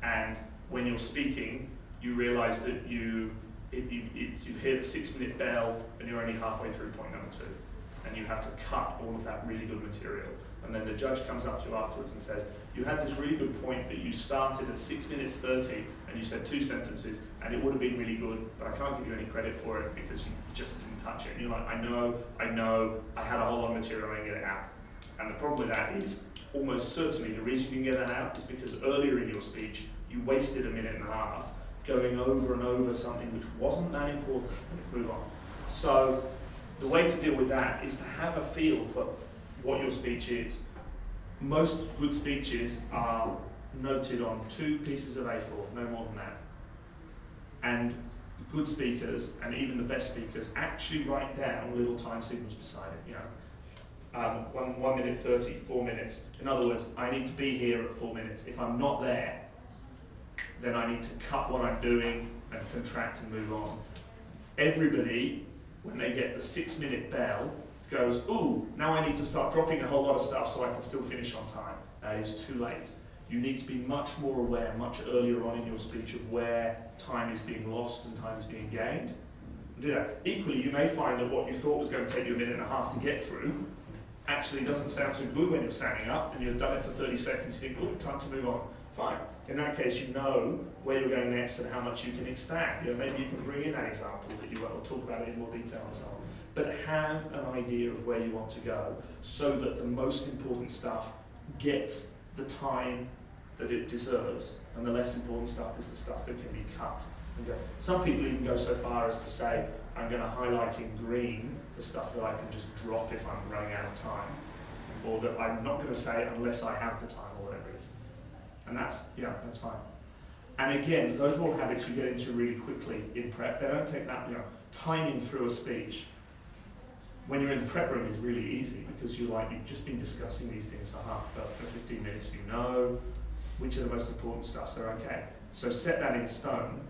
and when you're speaking, you realise that you hear the 6-minute bell and you're only halfway through point number 2, and you have to cut all of that really good material. And then the judge comes up to you afterwards and says, you had this really good point that you started at 6 minutes 30 and you said 2 sentences and it would have been really good, but I can't give you any credit for it because you just didn't touch it. And you're like, I know, I had a whole lot of material and I didn't get it out. And the problem with that is almost certainly the reason you can get that out is because earlier in your speech you wasted 1.5 minutes going over and over something which wasn't that important. Let's move on. So the way to deal with that is to have a feel for what your speech is. Most good speeches are noted on 2 pieces of A4, no more than that. And good speakers, and even the best speakers, actually write down little time signals beside it. You know, 1 minute 30, 4 minutes. In other words, I need to be here at 4 minutes. If I'm not there, then I need to cut what I'm doing and contract and move on. Everybody, when they get the 6-minute bell, goes, ooh, now I need to start dropping a whole lot of stuff so I can still finish on time. That is too late. You need to be much more aware, much earlier on in your speech of where time is being lost and time is being gained. Do that. Equally, you may find that what you thought was going to take you 1.5 minutes to get through actually doesn't sound so good when you're standing up and you've done it for 30 seconds, you think, oh, time to move on. Fine. In that case, you know where you're going next and how much you can expand. You know, maybe you can bring in that example that you will talk about it in more detail and so on. But have an idea of where you want to go so that the most important stuff gets the time that it deserves, and the less important stuff is the stuff that can be cut. Okay. Some people even go so far as to say, I'm going to highlight in green the stuff that I can just drop if I'm running out of time, or that I'm not going to say unless I have the time, or whatever it is. And that's fine. And again, those are all habits you get into really quickly in prep. They don't take that, timing through a speech when you're in the prep room is really easy because you've just been discussing these things for 15 minutes. You know which are the most important stuff, so okay. So set that in stone.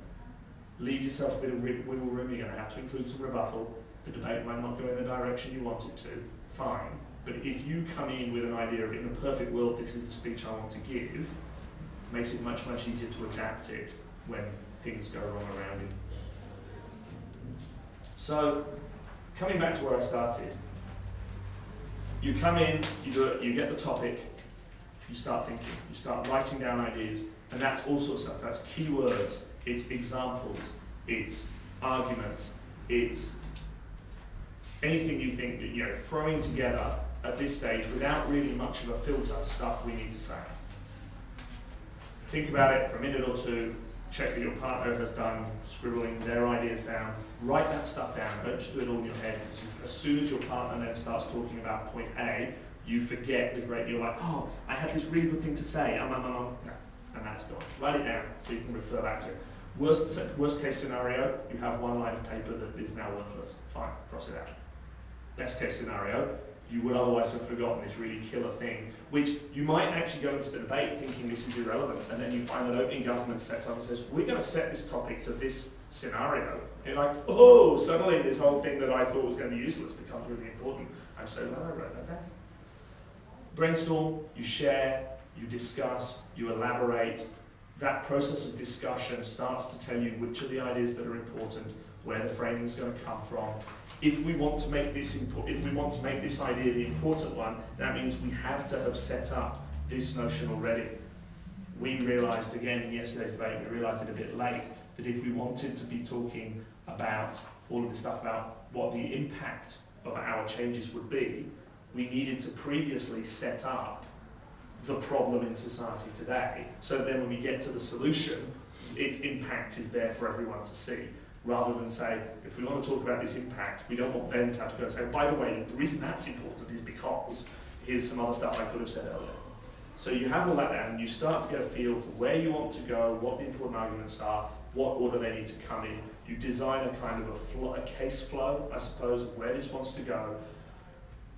Leave yourself a bit of wiggle room. You're going to have to include some rebuttal. The debate might not go in the direction you want it to. Fine. But if you come in with an idea of, in a perfect world, this is the speech I want to give, it makes it much, much easier to adapt it when things go wrong around you. So, coming back to where I started, you come in, you do it, you get the topic, you start thinking, you start writing down ideas, and that's all sorts of stuff. That's keywords, it's examples, it's arguments, it's anything you think that throwing together at this stage without really much of a filter stuff we need to say. Think about it for a minute or 2, check that your partner has done scribbling their ideas down, write that stuff down, don't just do it all in your head, because as soon as your partner then starts talking about point A, you forget you're like, oh, I had this really good thing to say, no, and that's gone. Write it down so you can refer back to it. Worst case scenario, you have 1 line of paper that is now worthless. Fine, cross it out. Best case scenario, you would otherwise have forgotten this really killer thing, which you might actually go into the debate thinking this is irrelevant, and then you find that opening government sets up and says, we're going to set this topic to this scenario. And you're like, oh, suddenly this whole thing that I thought was going to be useless becomes really important. I'm so glad I wrote that down. Brainstorm, you share, you discuss, you elaborate. That process of discussion starts to tell you which of the ideas that are important, where the framing is going to come from. If we want to make this idea the important one, that means we have to have set up this notion already. We realised again in yesterday's debate, we realised it a bit late, that if we wanted to be talking about all of this stuff about what the impact of our changes would be, we needed to previously set up the problem in society today, so that then when we get to the solution, its impact is there for everyone to see. Rather than say, if we want to talk about this impact, we don't want them to have to go and say, by the way, the reason that's important is because here's some other stuff I could have said earlier. So you have all that down, and you start to get a feel for where you want to go, what the important arguments are, what order they need to come in. You design a kind of a case flow, I suppose, of where this wants to go.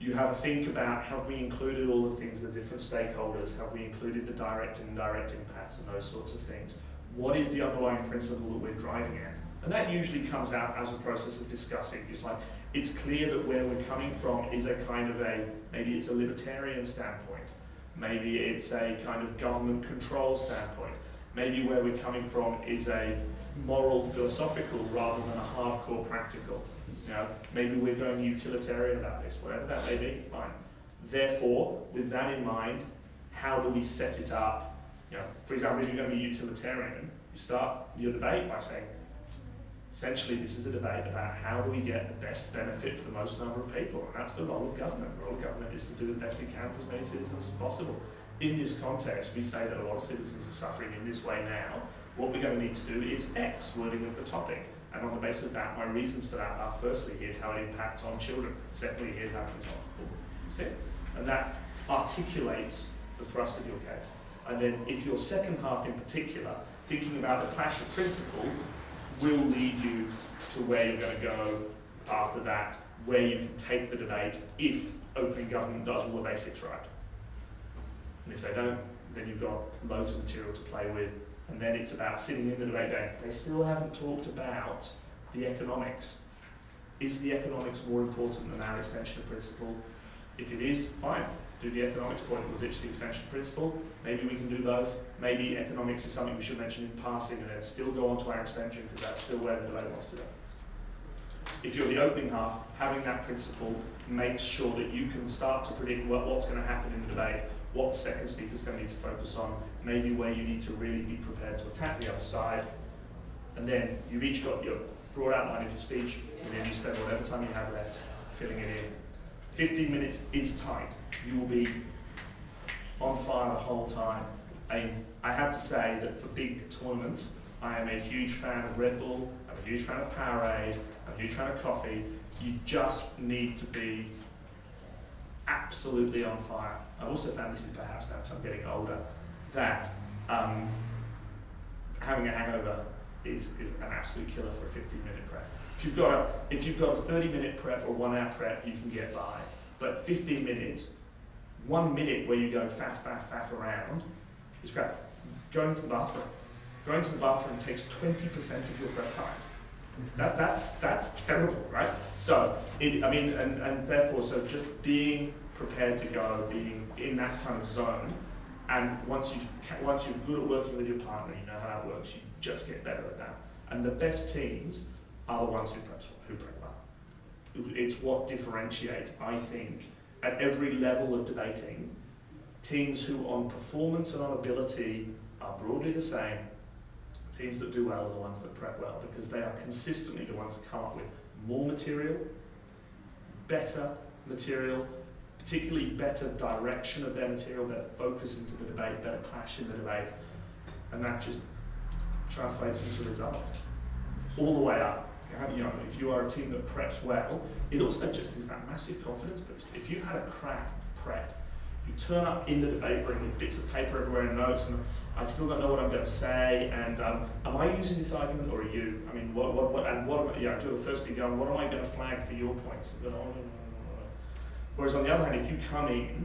You have a think about, have we included all the things, the different stakeholders, have we included the direct and indirect impacts and those sorts of things. What is the underlying principle that we're driving at? And that usually comes out as a process of discussing. It's like, it's clear that where we're coming from is a kind of maybe it's a libertarian standpoint, maybe it's a kind of government control standpoint, maybe where we're coming from is a moral philosophical rather than a hardcore practical. Maybe we're going utilitarian about this, whatever that may be, fine. Therefore, with that in mind, how do we set it up? For example, if you're going to be utilitarian, you start your debate by saying, essentially, this is a debate about how do we get the best benefit for the most number of people, and that's the role of government. The role of government is to do the best it can for as many citizens as possible. In this context, we say that a lot of citizens are suffering in this way now. What we're going to need to do is X, wording of the topic. And on the basis of that, my reasons for that are, firstly, here's how it impacts on children. Secondly, here's how it impacts on people. See? And that articulates the thrust of your case. And then if your second half in particular, thinking about the clash of principle, will lead you to where you're going to go after that, where you can take the debate if opening government does all the basics right. And if they don't, then you've got loads of material to play with. And then it's about sitting in the debate going, they still haven't talked about the economics. Is the economics more important than our extension of principle? If it is, fine. Do the economics point, we'll ditch the extension principle. Maybe we can do both. Maybe economics is something we should mention in passing and then still go on to our extension because that's still where the debate wants to go. If you're the opening half, having that principle makes sure that you can start to predict what's going to happen in the debate, what the second speaker's going to need to focus on, maybe where you need to really be prepared to attack the other side. And then you've each got your broad outline of your speech, and then you spend whatever time you have left filling it in. 15 minutes is tight. You will be on fire the whole time. I have to say that for big tournaments, I am a huge fan of Red Bull, I'm a huge fan of Powerade, I'm a huge fan of coffee. You just need to be absolutely on fire. I've also found, this is perhaps now because I'm getting older, that having a hangover is an absolute killer for a 15-minute prep. If you've got a 30-minute prep or 1 hour prep, you can get by. But 15 minutes, 1 minute where you go faff around is crap. Going to the bathroom takes 20% of your prep time. That's terrible, right? So, and therefore, so just being prepared to go, being in that kind of zone, and once you're good at working with your partner, you know how that works, you just get better at that. And the best teams are the ones who prep well. It's what differentiates, I think, at every level of debating, teams who on performance and on ability are broadly the same. Teams that do well are the ones that prep well, because they are consistently the ones that come up with more material, better material, particularly better direction of their material, better focus into the debate, better clash in the debate, and that just translates into results all the way up. If you are a team that preps well, it also just is that massive confidence boost. If you've had a crap prep, you turn up in the debate room with bits of paper everywhere and notes, and I still don't know what I'm going to say, and am I using this argument or are you? I mean, what am I, if you're the first speaker, what am I going to flag for your points? Whereas on the other hand, if you come in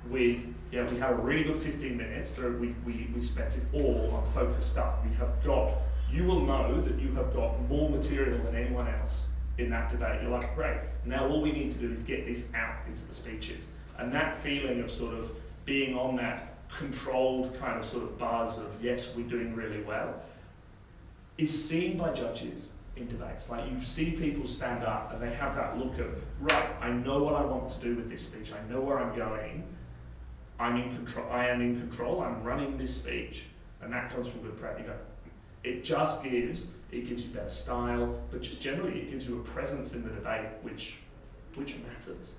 with, we had a really good 15 minutes, we spent it all on focused stuff, you will know that you have got more material than anyone else in that debate. You're like, great, now all we need to do is get this out into the speeches. And that feeling of sort of being on that controlled kind of sort of buzz of, yes, we're doing really well, is seen by judges in debates. Like, you see people stand up and they have that look of, right, I know what I want to do with this speech, I know where I'm going, I am in control, I'm running this speech, and that comes from good prep. You go, it gives you better style, but just generally it gives you a presence in the debate which matters.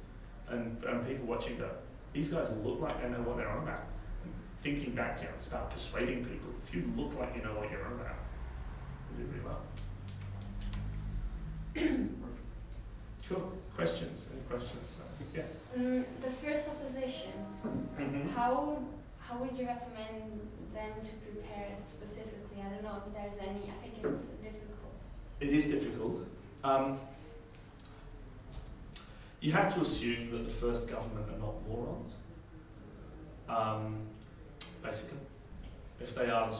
And people watching go, these guys look like they know what they're on about. And thinking back, it's about persuading people. If you look like you know what you're on about, you do really well. Cool. Questions? Any questions? Yeah. The first opposition, how would you recommend them to prepare specifically? I don't know if there's any. I think it's difficult. It is difficult. You have to assume that the first government are not morons. Basically, if they are,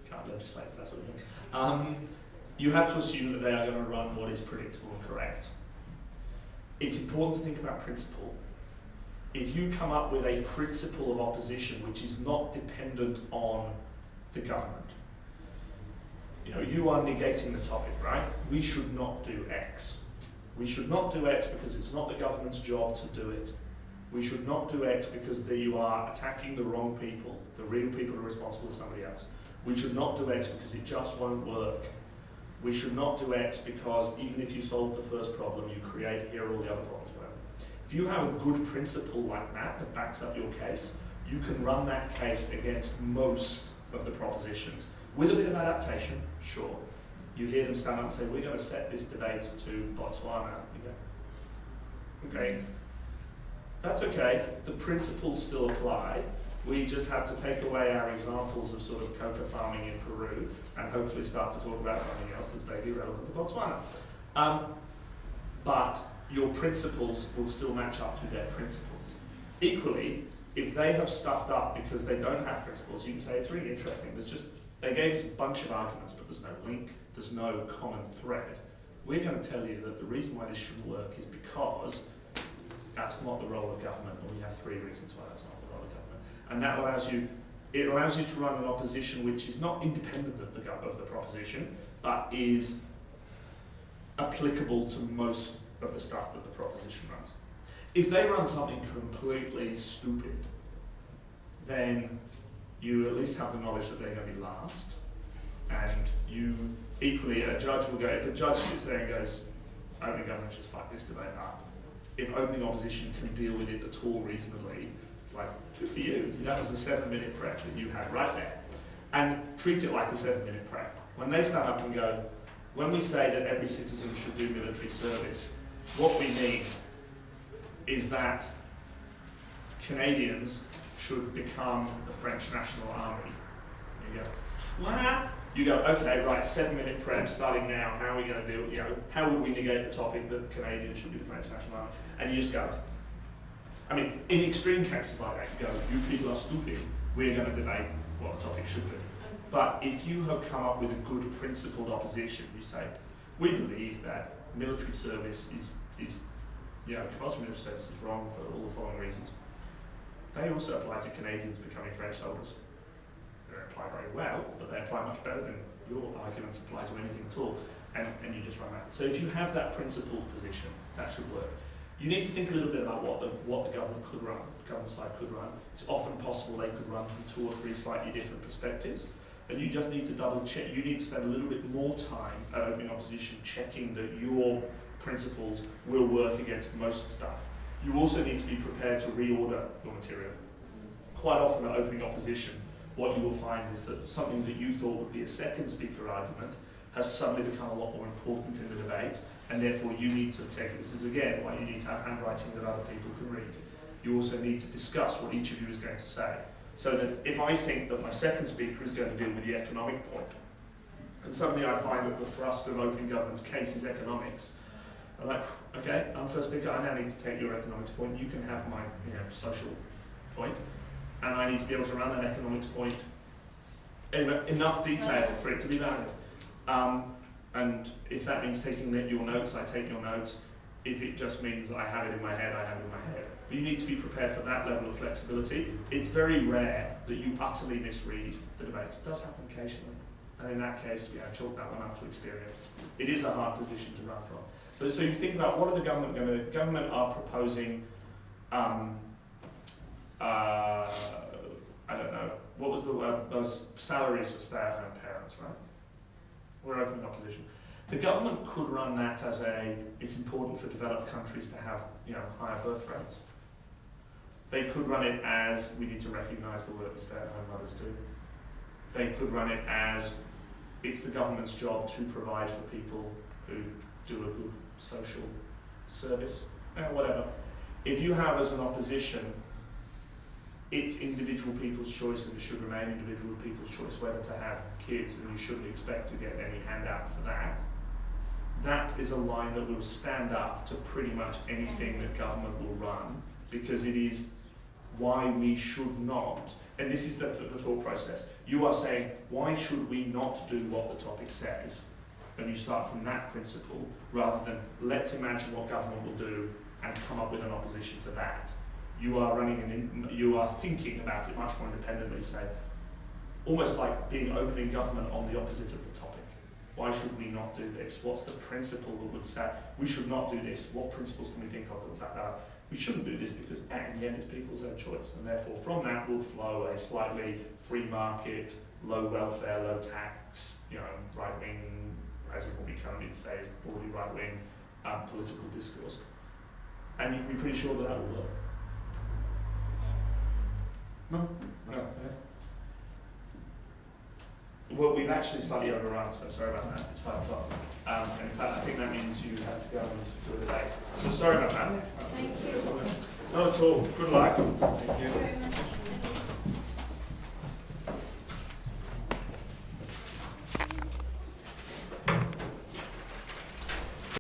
can't legislate for that sort of thing. You have to assume that they are going to run what is predictable and correct. It's important to think about principle. If you come up with a principle of opposition which is not dependent on the government, you are negating the topic, right? We should not do X. We should not do X because it's not the government's job to do it. We should not do X because you are attacking the wrong people. The real people are responsible to somebody else. We should not do X because it just won't work. We should not do X because even if you solve the first problem, you create here all the other problems, whatever. If you have a good principle like that backs up your case, you can run that case against most of the propositions. With a bit of adaptation, sure. You hear them stand up and say, we're going to set this debate to Botswana. You go, okay, that's okay. The principles still apply. We just have to take away our examples of sort of cocoa farming in Peru and hopefully start to talk about something else that's vaguely relevant to Botswana. But your principles will still match up to their principles. Equally, if they have stuffed up because they don't have principles, you can say it's really interesting. They gave us a bunch of arguments, but there's no link, there's no common thread. We're going to tell you that the reason why this shouldn't work is because that's not the role of government, and we have 3 reasons why that's not the role of government. And that allows you to run an opposition which is not independent of the proposition, but is applicable to most of the stuff that the proposition runs. If they run something completely stupid, then you at least have the knowledge that they're going to be last, and equally a judge will go, if a judge sits there and goes, opening government just fuck this debate up, if opening opposition can deal with it at all reasonably, it's like, good for you, that was a 7-minute prep that you had right there. And treat it like a 7-minute prep. When they stand up and go, when we say that every citizen should do military service, what we mean is that Canadians should become the French National Army. You go, what? You go, okay, right, 7-minute prep starting now, how are we going to do it? How would we negate the topic that Canadians should be the French National Army? And you just go, in extreme cases like that, you go, you people are stupid, we're going to debate what the topic should be. But if you have come up with a good principled opposition, you say, we believe that military service is compulsory military service is wrong for all the following reasons. They also apply to Canadians becoming French soldiers. They don't apply very well, but they apply much better than your arguments apply to anything at all. And you just run that. So if you have that principled position, that should work. You need to think a little bit about what the government could run, the government side could run. It's often possible they could run from 2 or 3 slightly different perspectives. And you just need to double check. You need to spend a little bit more time at opening opposition checking that your principles will work against most stuff. You also need to be prepared to reorder your material. Quite often at opening opposition, what you will find is that something that you thought would be a second speaker argument has suddenly become a lot more important in the debate, and therefore you need to take it. This is again why you need to have handwriting that other people can read. You also need to discuss what each of you is going to say. So that if I think that my second speaker is going to deal with the economic point, and suddenly I find that the thrust of open government's case is economics, I'm like, okay, I'm the first speaker, I now need to take your economics point, you can have my social point, and I need to be able to run that economics point in enough detail for it to be valid. And if that means taking your notes, I take your notes. If it just means I have it in my head, I have it in my head. But you need to be prepared for that level of flexibility. It's very rare that you utterly misread the debate. It does happen occasionally. And in that case, I chalk that one up to experience. It is a hard position to run from. But so you think about, what are the government going to... Government are proposing, I don't know, what was the word? Those salaries for stay-at-home parents, right? We're open opposition. The government could run that as it's important for developed countries to have, higher birth rates. They could run it as, we need to recognise the work that stay-at-home mothers do. They could run it as, it's the government's job to provide for people who do a good social service, whatever. If you have as an opposition, it's individual people's choice, and it should remain individual people's choice whether to have kids, and you shouldn't expect to get any handout for that. That is a line that will stand up to pretty much anything that government will run, because it is why we should not, and this is the thought process. You are saying, why should we not do what the topic says? And you start from that principle, rather than let's imagine what government will do and come up with an opposition to that. You are you are thinking about it much more independently, say, almost like being open in government on the opposite of the topic. Why should we not do this? What's the principle that would say we should not do this? What principles can we think of that would back that up? We shouldn't do this because in the end it's people's own choice, and therefore from that will flow a slightly free market, low welfare, low tax, right-wing, as in what we currently say is broadly right-wing political discourse. And you can be pretty sure that will work. No. Well, we've actually slightly overrun, so sorry about that. It's 5 o'clock. And in fact, I think that means you have to go and do a debate. So sorry about that. Thank you. Not at all. Good luck. Thank you. Very much.